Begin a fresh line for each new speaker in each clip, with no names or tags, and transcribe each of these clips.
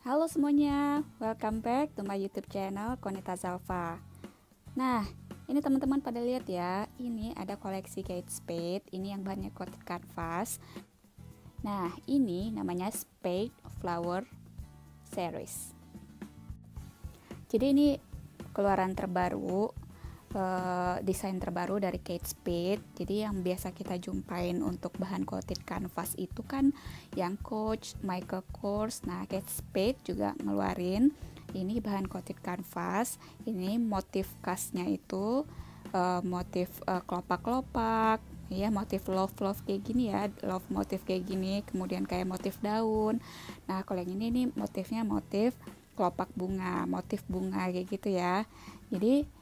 Halo semuanya, welcome back to my YouTube channel Konita Zalfa. Nah, ini teman-teman pada lihat ya, ini ada koleksi Kate Spade, ini yang bahannya coated canvas. Nah, ini namanya Spade Flower Series. Jadi ini keluaran terbaru, desain terbaru dari Kate Spade. Jadi yang biasa kita jumpain untuk bahan coated canvas itu kan yang Coach, Michael Kors. Nah, Kate Spade juga ngeluarin ini bahan coated canvas. Ini motif khasnya itu motif kelopak-kelopak, ya, motif love kayak gini ya, love motif kayak gini, kemudian kayak motif daun. Nah, kalau yang ini nih motifnya motif kelopak bunga, motif bunga kayak gitu ya. Jadi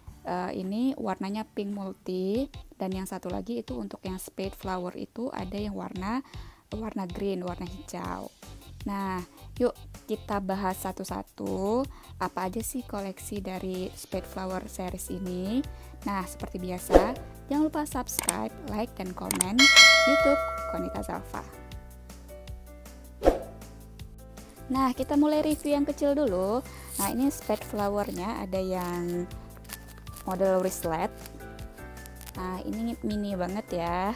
ini warnanya pink multi, dan yang satu lagi itu untuk yang spade flower itu ada yang warna green, warna hijau. Nah, yuk kita bahas satu-satu apa aja sih koleksi dari spade flower series ini. Nah, seperti biasa, jangan lupa subscribe, like, dan komen YouTube Konita Zalfa. Nah, kita mulai review yang kecil dulu. Nah, ini spade flowernya ada yang model wristlet. Nah, ini mini banget ya.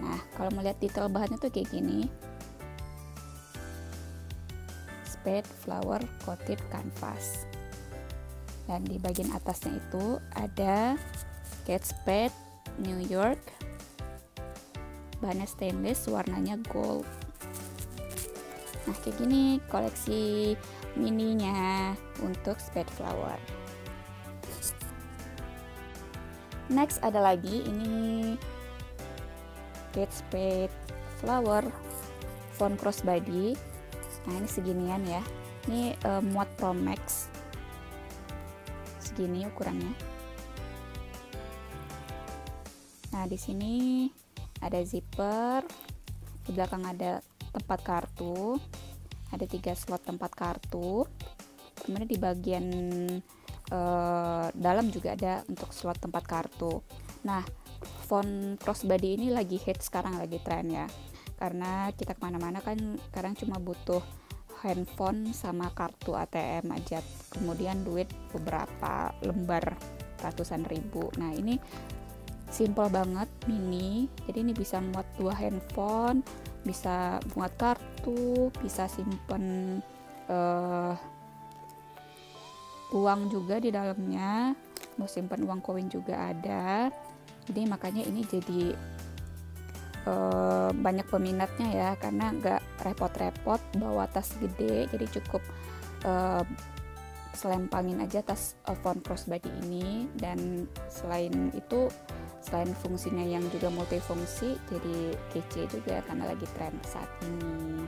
Nah, kalau melihat detail bahannya tuh kayak gini. Spade flower coated canvas. Dan di bagian atasnya itu ada Kate Spade New York. Bahannya stainless, warnanya gold. Nah, kayak gini koleksi mininya untuk spade flower. Next ada lagi ini Kate Spade Flower Font Crossbody. Nah, ini seginian ya. Ini muat Pro Max. Segini ukurannya. Nah, di sini ada zipper. Di belakang ada tempat kartu. Ada 3 slot tempat kartu. Kemudian di bagian dalam juga ada untuk slot tempat kartu. Nah, font crossbody ini lagi hit sekarang, lagi tren ya, karena kita kemana-mana kan sekarang cuma butuh handphone sama kartu ATM aja, kemudian duit beberapa lembar ratusan ribu. Nah, ini simple banget, mini, jadi ini bisa muat 2 handphone, bisa muat kartu, bisa simpen uang juga di dalamnya, mau simpan uang koin juga ada. Jadi makanya ini jadi banyak peminatnya ya, karena nggak repot-repot bawa tas gede, jadi cukup selempangin aja tas font crossbody ini. Dan selain itu, selain fungsinya yang juga multifungsi, jadi kece juga karena lagi tren saat ini.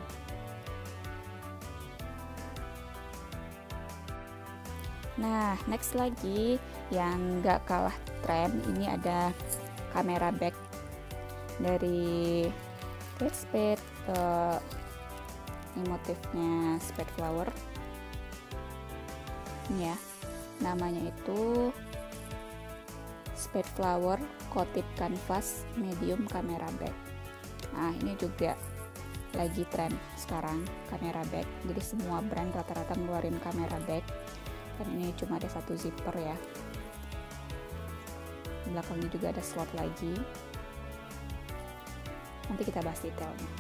Nah, next lagi yang gak kalah tren, ini ada kamera back dari Kate Spade. Ini motifnya spade flower. Ini ya, namanya itu spade flower coated canvas medium kamera back. Nah, ini juga lagi tren sekarang, kamera back. Jadi semua brand rata-rata ngeluarin kamera back. Dan ini cuma ada 1 zipper ya. Di belakangnya juga ada slot lagi. Nanti kita bahas detailnya.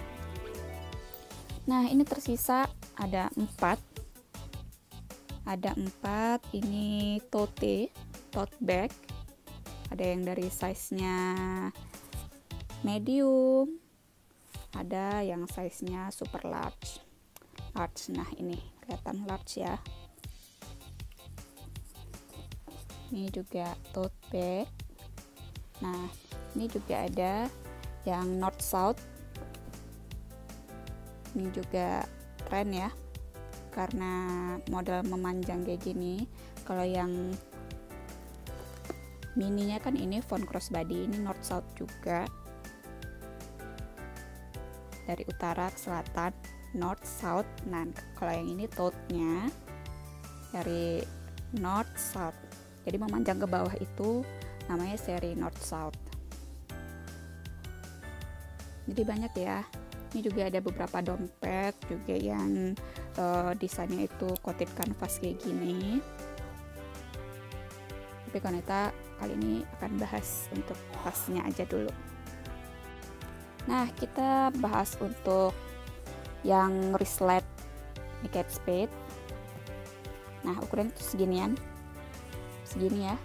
Nah, ini tersisa ada 4. Ada 4. Ini tote bag. Ada yang dari size-nya medium. Ada yang size-nya super large. Nah, ini kelihatan large ya. Ini juga tote bag. Nah, ini juga ada yang north south. Ini juga tren ya, karena model memanjang kayak gini. Kalau yang mininya kan ini font crossbody, ini north south juga. Dari utara ke selatan, north south. Nah, kalau yang ini tote-nya dari north south. Jadi memanjang ke bawah itu namanya seri North South. Jadi banyak ya. Ini juga ada beberapa dompet juga yang desainnya itu coated canvas kayak gini. Tapi Koneta kali ini akan bahas untuk tasnya aja dulu. Nah, kita bahas untuk yang wristlet di Kate Spade. Nah, ukuran itu seginian, segini ya.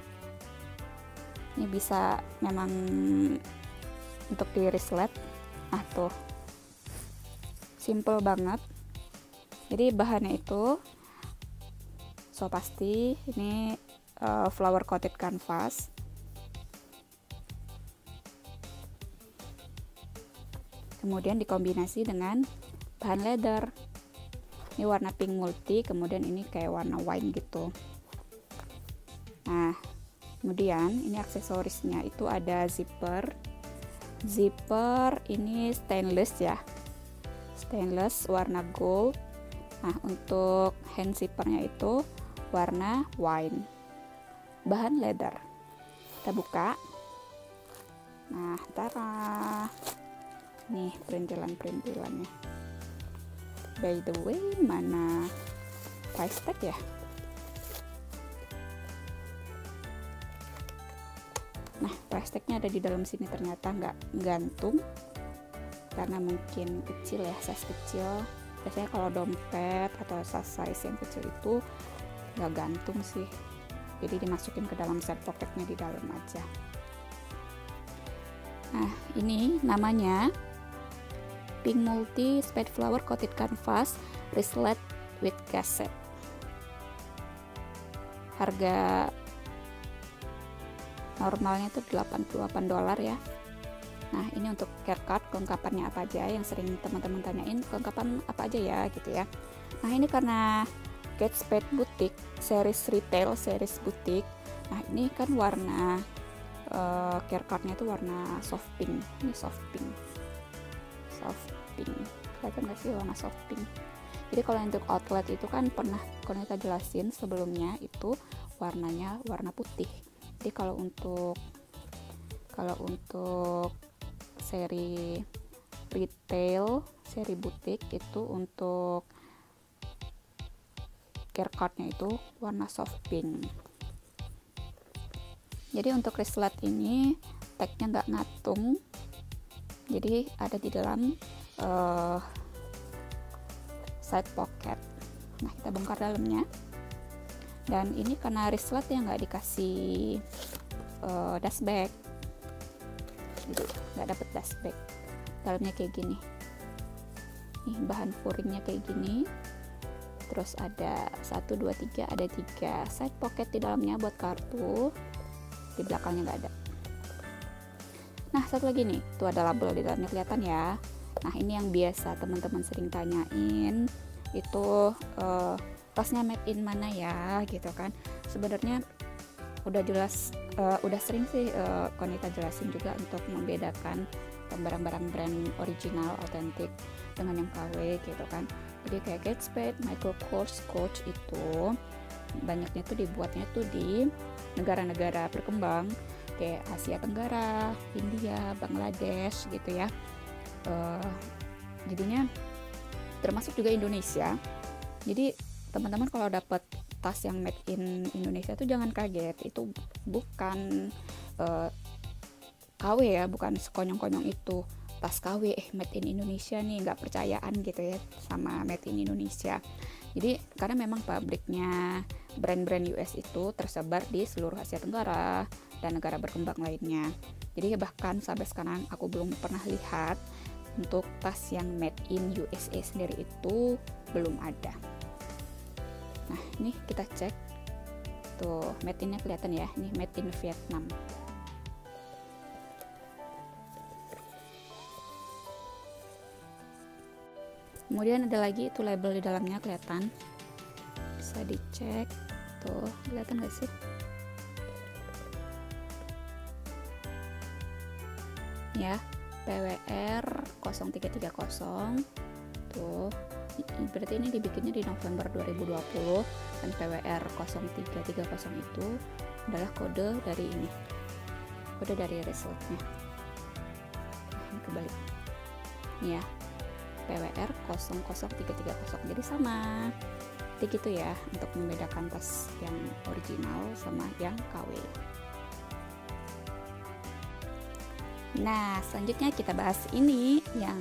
Ini bisa memang untuk di wristlet. Nah tuh, simple banget. Jadi bahannya itu so pasti ini flower coated canvas. Kemudian dikombinasi dengan bahan leather. Ini warna pink multi, kemudian ini kayak warna wine gitu. Nah, kemudian ini aksesorisnya itu ada zipper. Zipper ini stainless ya, stainless warna gold. Nah, untuk hand zippernya itu warna wine, bahan leather. Kita buka. Nah, tara, nih perintilan-perintilannya. By the way, mana price tag ya? Nah, price tagnya ada di dalam sini, ternyata nggak gantung karena mungkin kecil ya, size kecil. Biasanya kalau dompet atau size yang kecil itu nggak gantung sih, jadi dimasukin ke dalam side pocketnya di dalam aja. Nah, ini namanya Pink Multi Spade Flower Coated Canvas Wristlet with Cassette. Harga normalnya itu $88 ya. Nah, ini untuk care card, kelengkapannya apa aja yang sering teman-teman tanyain, kelengkapan apa aja ya gitu ya. Nah, ini karena Kate Spade Boutique series retail, series boutique. Nah, ini kan warna care cardnya itu warna soft pink. Ini soft pink, soft pink. Kelihatan nggak sih warna soft pink? Jadi kalau untuk outlet itu kan pernah kita jelasin sebelumnya itu warnanya warna putih. Jadi kalau untuk seri retail, seri boutique itu untuk care cardnya itu warna soft pink. Jadi untuk wristlet ini tagnya nggak ngatung, jadi ada di dalam side pocket. Nah, kita bongkar dalamnya. Dan ini karena wristlet yang nggak dikasih dust bag, jadi nggak dapet dust bag. Dalamnya kayak gini. Nih bahan furingnya kayak gini. Terus ada 1, 2, 3, ada 3 side pocket di dalamnya buat kartu. Di belakangnya nggak ada. Nah, satu lagi nih, tuh ada label di dalamnya, kelihatan ya. Nah, ini yang biasa teman-teman sering tanyain, itu tasnya made in mana ya gitu kan. Sebenarnya udah jelas, udah sering sih Konita jelasin juga untuk membedakan barang-barang brand original otentik dengan yang KW gitu kan. Jadi kayak Kate Spade, Michael Kors, Coach itu banyaknya tuh dibuatnya tuh di negara-negara berkembang kayak Asia Tenggara, India, Bangladesh gitu ya. Jadinya termasuk juga Indonesia. Jadi teman-teman kalau dapat tas yang made in Indonesia tuh jangan kaget, itu bukan KW ya, bukan sekonyong-konyong itu tas KW made in Indonesia nih, nggak percayaan gitu ya sama made in Indonesia. Jadi karena memang pabriknya brand-brand US itu tersebar di seluruh Asia Tenggara dan negara berkembang lainnya. Jadi bahkan sampai sekarang aku belum pernah lihat untuk tas yang made in USA sendiri itu belum ada. Nah, ini kita cek tuh made in-nya kelihatan ya, ini made in Vietnam. Kemudian ada lagi itu label di dalamnya kelihatan, bisa dicek tuh, kelihatan gak sih ya, PWR 0330 tuh, berarti ini dibikinnya di November 2020 dan PWR 0330 itu adalah kode dari ini, kode dari wristletnya. Nah, ini kebalik nih ya, PWR 00330, jadi sama. Jadi gitu ya untuk membedakan tas yang original sama yang KW. Nah, selanjutnya kita bahas ini yang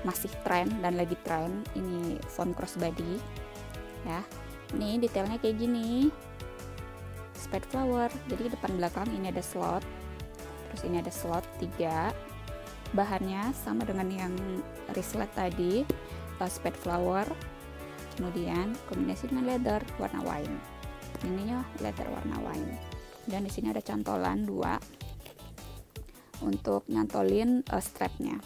masih tren dan lagi tren, ini font crossbody ya. Ini detailnya kayak gini, spade flower, jadi depan belakang ini ada slot, terus ini ada slot 3. Bahannya sama dengan yang wristlet tadi, spade flower, kemudian kombinasi dengan leather warna wine, ininya leather warna wine, dan di sini ada cantolan 2 untuk nyantolin strapnya.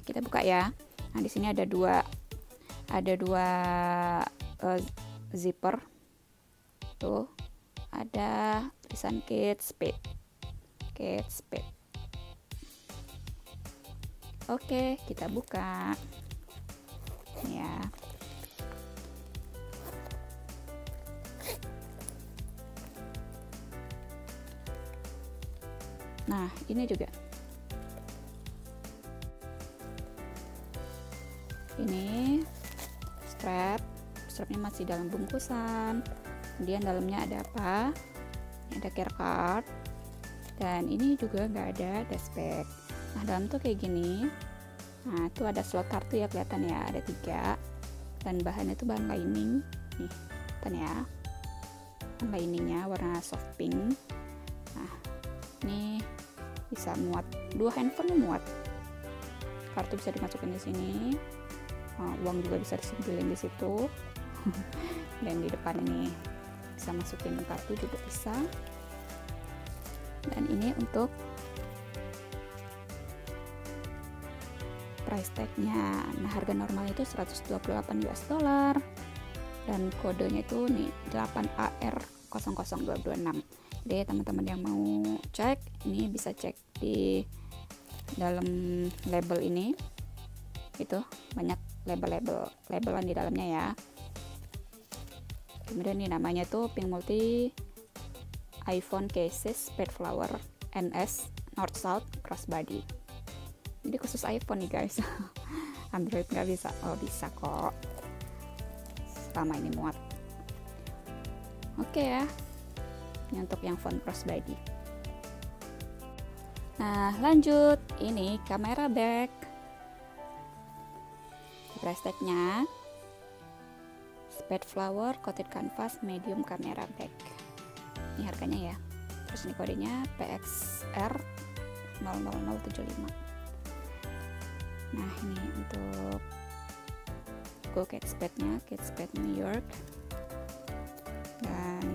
Kita buka ya. Nah, di sini ada dua zipper. Tuh, ada tulisan Kate Spade. Oke, kita buka. Ya. Nah, ini juga. Ini strapnya masih dalam bungkusan. Kemudian dalamnya ada apa? Ini ada care card. Dan ini juga nggak ada dashback. Nah, dalam tuh kayak gini. Nah, itu ada slot kartu ya, kelihatan ya, ada 3. Dan bahannya itu bahan lining. Nih, kelihatan ya. Bahan liningnya warna soft pink. Nah, ini bisa muat 2 handphone, muat. Kartu bisa dimasukin di sini. Uang juga bisa disimpan di situ. Dan di depan ini bisa masukin kartu juga bisa. Dan ini untuk price tag-nya. Nah, harga normal itu 128 US dollar. Dan kodenya itu nih 8AR00226. Jadi teman-teman yang mau cek, ini bisa cek di dalam label ini. Itu banyak labelan di dalamnya ya. Kemudian ini namanya tuh Pink Multi iPhone Cases Spade Flower NS North South Crossbody. Jadi khusus iPhone nih guys. Android nggak bisa. Oh, bisa kok, selama ini muat. Oke ya, ini untuk yang font crossbody. Nah, lanjut, ini kamera back. Price tag-nya Spade Flower Coated Canvas Medium Camera Bag. Ini harganya ya. Terus ini kodenya PXR 00075. Nah, ini untuk Go Kate Spade-nya, Kate Spade New York. Dan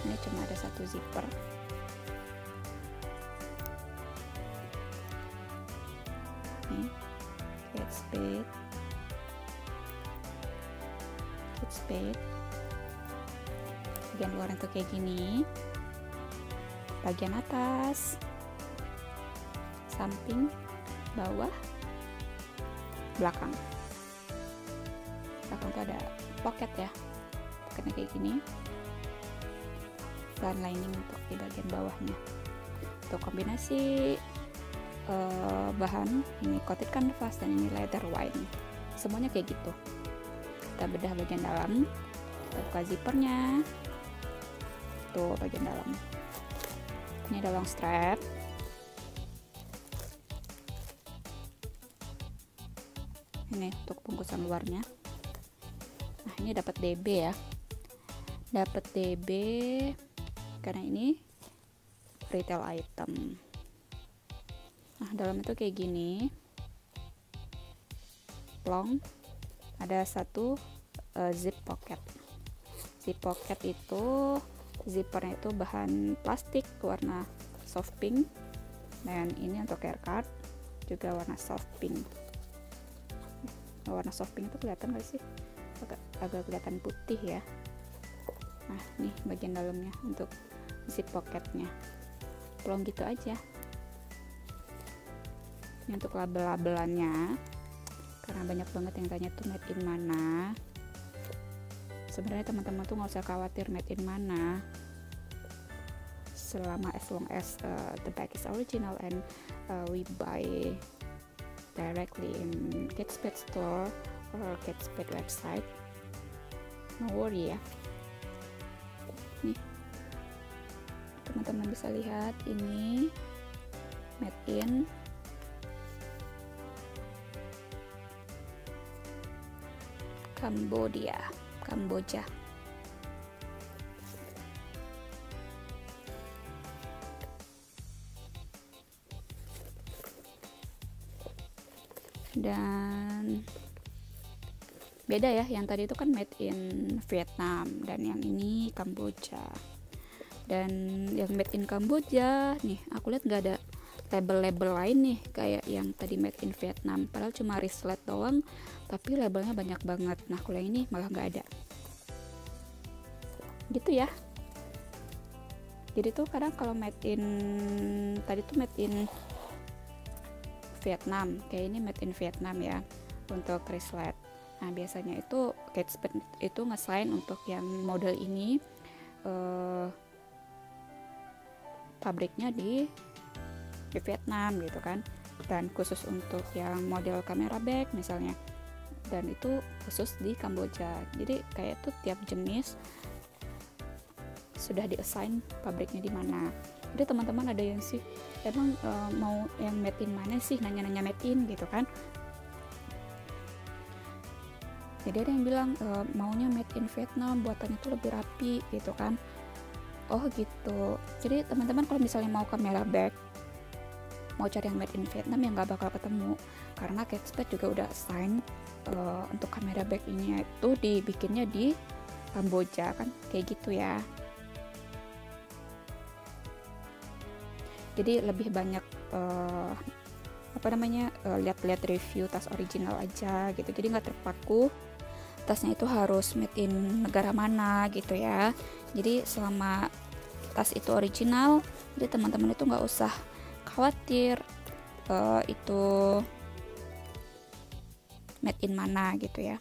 ini cuma ada 1 zipper. Nih, Kate Spade. Bagian luarnya tuh kayak gini. Bagian atas, samping, bawah, belakang. Belakang tuh ada pocket ya. Pocketnya kayak gini. Dan lining untuk di bagian bawahnya. Untuk kombinasi bahan, ini coated canvas dan ini leather wine. Semuanya kayak gitu. Kita bedah bagian dalam, kita buka zippernya. Tuh bagian dalam. Ini ada long strap. Ini untuk bungkusan luarnya. Nah, ini dapat DB ya. Dapat DB karena ini retail item. Nah, dalam itu kayak gini. Long. Ada 1 zip pocket. Zip pocket itu zippernya itu bahan plastik warna soft pink, dan ini untuk care card juga warna soft pink. Warna soft pink itu kelihatan gak sih? Agak kelihatan putih ya. Nah, nih bagian dalamnya untuk zip pocketnya. Plong gitu aja. Ini untuk label-labelannya, karena banyak banget yang tanya tuh made in mana. Sebenarnya teman-teman tuh nggak usah khawatir made in mana, selama as long as the bag is original and we buy directly in Kate Spade store or Kate Spade website, no worry ya. Nih, teman-teman bisa lihat ini made in Kamboja. Dan beda ya, yang tadi itu kan made in Vietnam dan yang ini Kamboja. Dan yang made in Kamboja nih, aku lihat nggak ada label-label lain nih kayak yang tadi made in Vietnam, padahal cuma wristlet doang tapi labelnya banyak banget. Nah kalau yang ini malah nggak ada gitu ya. Jadi tuh kadang kalau made in tadi tuh made in Vietnam, kayak ini made in Vietnam ya untuk wristlet. Nah biasanya itu Kate Spade itu ngesign untuk yang model ini pabriknya di Vietnam gitu kan, dan khusus untuk yang model kamera bag misalnya, dan itu khusus di Kamboja. Jadi kayak tuh tiap jenis sudah di-assign pabriknya di mana. Jadi teman-teman ada yang sih emang mau yang made in mana sih, nanya-nanya made in gitu kan. Jadi ada yang bilang maunya made in Vietnam, buatannya itu lebih rapi gitu kan. Oh gitu. Jadi teman-teman kalau misalnya mau kamera bag, mau cari yang made in Vietnam yang nggak bakal ketemu, karena Kate Spade juga udah assign untuk kamera bag ini itu dibikinnya di Kamboja kan, kayak gitu ya. Jadi lebih banyak lihat-lihat review tas original aja gitu, jadi nggak terpaku tasnya itu harus made in negara mana gitu ya. Jadi selama tas itu original, jadi teman-teman itu nggak usah khawatir itu made in mana gitu ya.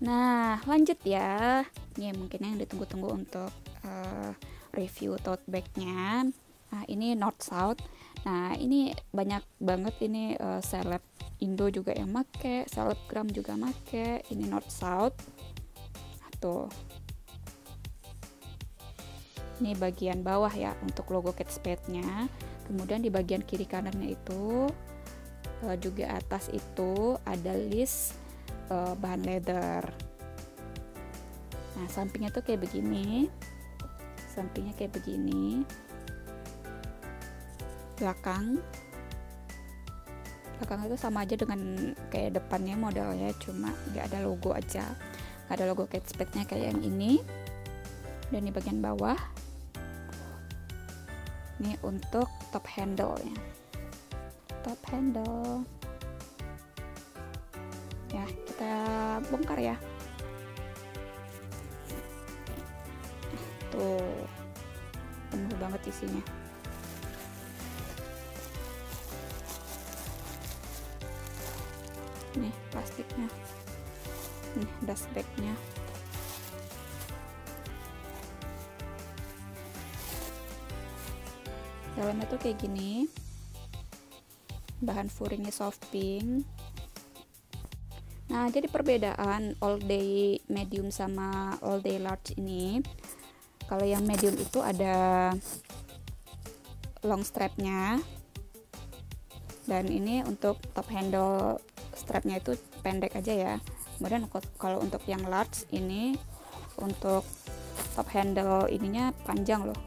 Nah lanjut ya, ini mungkin yang ditunggu-tunggu untuk review tote bagnya. Nah ini North South. Nah ini banyak banget ini seleb Indo juga yang make, selebgram juga make. Ini North South. Tuh. Ini bagian bawah ya untuk logo Kate Spade-nya. Kemudian di bagian kiri kanannya itu juga atas itu ada list bahan leather. Nah sampingnya tuh kayak begini. Sampingnya kayak begini. Belakang itu sama aja dengan kayak depannya modelnya, cuma nggak ada logo aja, nggak ada logo Kate Spade-nya kayak yang ini. Dan di bagian bawah ini untuk top handle-nya, top handle ya, kita bongkar ya. Tuh penuh banget isinya. Nih plastiknya, nih dust bag-nya. Dalamnya tuh kayak gini, bahan furingnya soft pink. Nah jadi perbedaan all day medium sama all day large ini, kalau yang medium itu ada long strapnya, dan ini untuk top handle strapnya itu pendek aja ya. Kemudian kalau untuk yang large ini untuk top handle ininya panjang loh.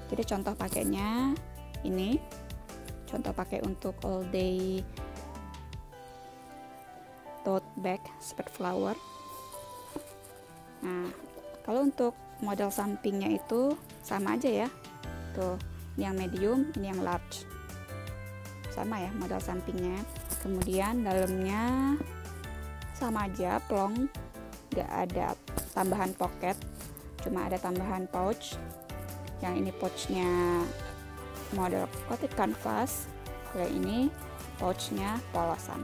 Jadi contoh pakainya ini, contoh pakai untuk all day tote bag Spade flower. Nah kalau untuk model sampingnya itu sama aja ya, tuh ini yang medium, ini yang large, sama ya model sampingnya. Kemudian dalamnya sama aja, plong, nggak ada tambahan pocket, cuma ada tambahan pouch. Yang ini pouchnya model coated canvas, kalau ini pouchnya polosan.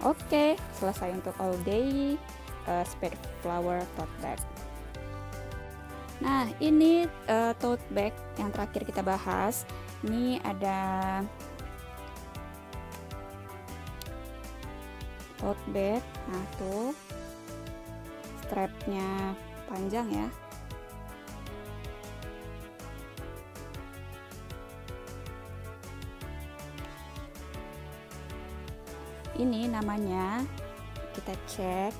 Oke, selesai untuk all day Spade flower tote bag. Nah, ini tote bag yang terakhir kita bahas. Ini ada tote bag. Nah, tuh strapnya panjang ya. Ini namanya, kita cek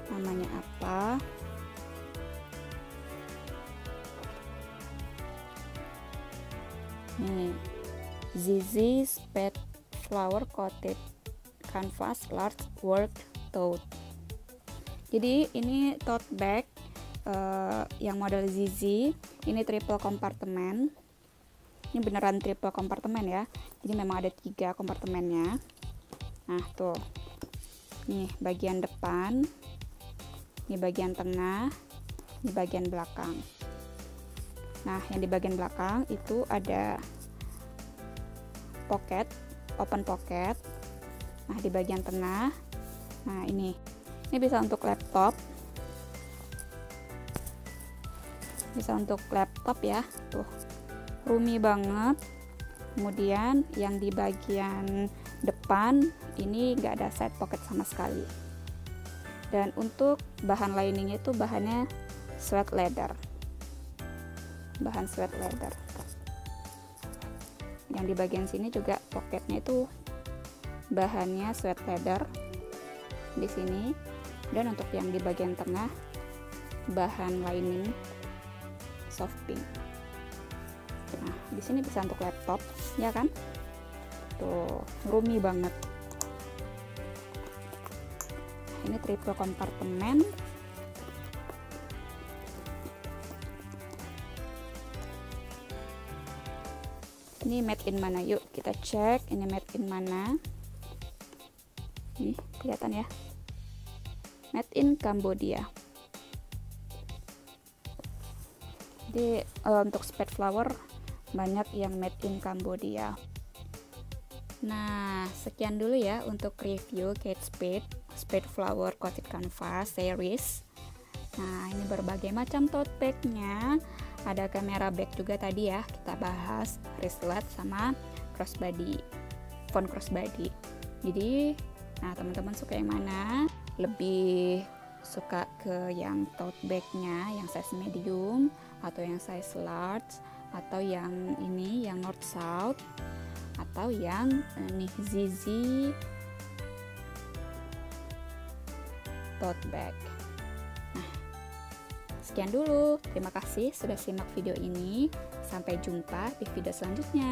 namanya apa. Nih, ZZ Spade Flower Coated Canvas Large Work Tote. Jadi ini tote bag yang model ZZ. Ini triple kompartemen. Ini beneran triple kompartemen ya. Jadi memang ada 3 kompartemennya. Nah tuh, nih bagian depan, ini bagian tengah, ini bagian belakang. Nah, yang di bagian belakang itu ada pocket, open pocket. Nah, di bagian tengah, nah ini bisa untuk laptop, bisa untuk laptop ya, tuh roomy banget. Kemudian yang di bagian depan ini enggak ada side pocket sama sekali. Dan untuk bahan liningnya itu bahannya sweat leather. Bahan sweat leather. Yang di bagian sini juga pocketnya itu bahannya sweat leather di sini, dan untuk yang di bagian tengah bahan lining soft pink. Nah, di sini bisa untuk laptop, ya kan? Tuh, roomy banget. Ini triple kompartemen. Ini made in mana? Yuk kita cek ini made in mana. Nih, kelihatan ya. Made in Cambodia. Jadi untuk Spade Flower banyak yang made in Cambodia. Nah, sekian dulu ya untuk review Kate Spade Flower Coated Canvas series. Nah, ini berbagai macam tote bagnya. Ada kamera bag juga tadi ya, kita bahas wristlet sama crossbody, phone crossbody. Jadi, nah teman-teman suka yang mana? Lebih suka ke yang tote bagnya yang size medium, atau yang size large, atau yang ini yang north south, atau yang nih ZZ tote bag. Sekian dulu, terima kasih sudah simak video ini. Sampai jumpa di video selanjutnya.